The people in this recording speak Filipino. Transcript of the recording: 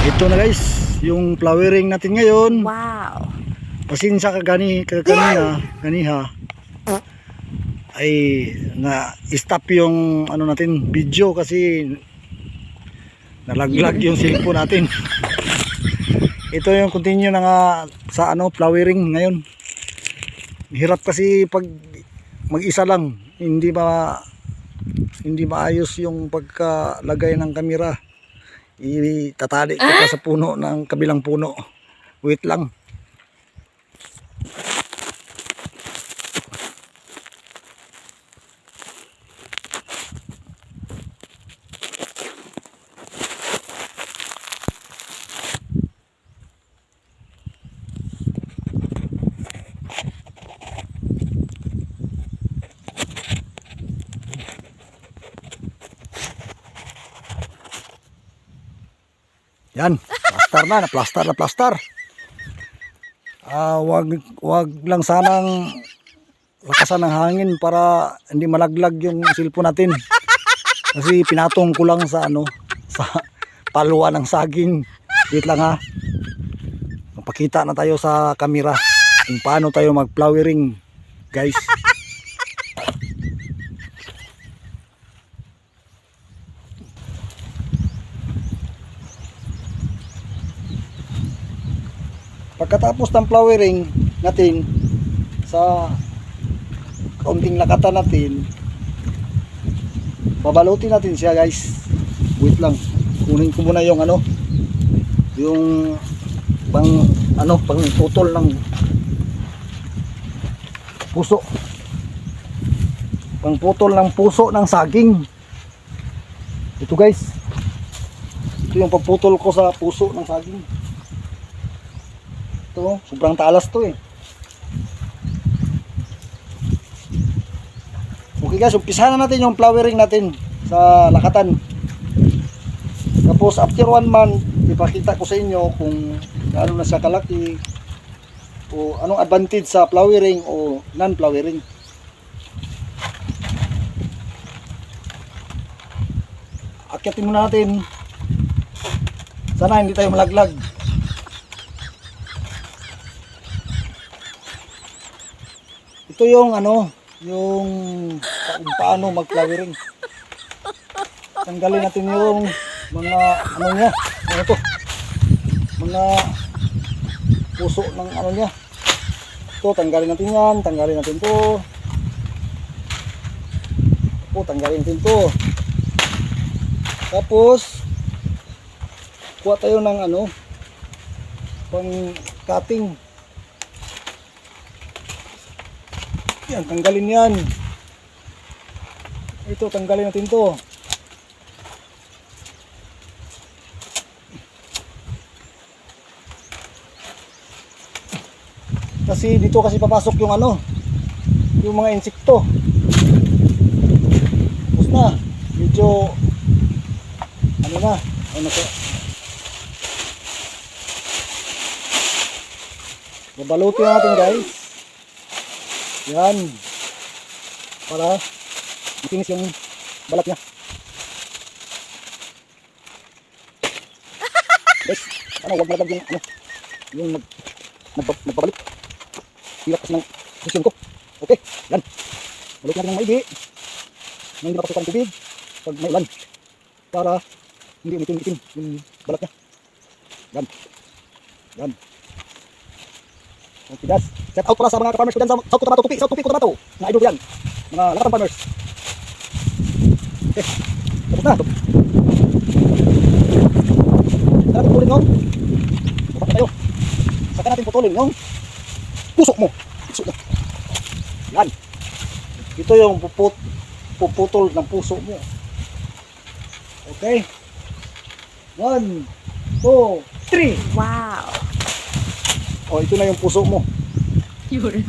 Ito na guys, yung flowering natin ngayon. Wow. Pasensya ka ganiha ay na stop yung ano natin video kasi nalaglag yung cellphone natin. Ito yung continue na nga sa ano flowering ngayon. Hirap kasi pag mag-isa lang, hindi maayos yung pagkalagay ng kamera. Itatali ko pa sa puno ng kabilang puno. Wait lang. Yan, plaster na plaster. Wag lang sanang lakasan ng hangin para hindi malaglag yung cellphone natin. Kasi pinatong ko lang sa ano, sa palwa ng saging. Wait lang ha. Magpakita na tayo sa camera kung paano tayo mag-flowering, guys. Pagkatapos ng flowering natin sa kaunting lakatan natin, babalutin natin siya guys. Wait lang, kunin ko muna yung ano, yung pang putol ng puso, pang putol ng puso ng saging. Ito guys, ito yung pagputol ko sa puso ng saging. Sobrang talas to eh. Okay guys, umpisahan na natin yung flowering natin sa lakatan. Tapos after 1 month, ipakita ko sa inyo kung gaano na siya kalaki o anong advantage sa flowering o non-flowering. Akyatin muna natin. Sana hindi tayo malaglag. Ito yung ano, yung paano mag-flowering. Tanggalin natin yung mga ano niya, ano to? Mga puso ng ano niya. Ito, tanggalin natin yan, tanggalin natin to. Ito, tanggalin natin to. Tapos kuha tayo ng ano, pang cutting. Yan, tanggalin yan. Ito, tanggalin natin to. Kasi dito kasi papasok yung ano, yung mga insekto. Tapos na, medyo ano na, ano ko. Babalutin natin guys. Yan. Para makinis yung balat niya. Guys, ano, huwag malaglag yung ano, yung nagpapabalik. Hirap kasi ng posisyon ko. Okay, yan. Balik natin ng maigi. Na hindi mapasukan ng tubig pag may ulan. Para hindi umitim-itim yung balat niya. Yan. Yan. Okay guys, shout out para sa mga farmers ko dyan sa South Cotabato, South Cotabato, na idol ko yan, mga lakatan farmers. Okay, tapos na. Saka natin putulin yung bukas na tayo. Saka natin putulin yung puso mo. Puso mo. Yan. Ito yung puputol ng puso mo. Okay, 1, 2, 3. Wow. Oh, ito na yung puso mo. Yun.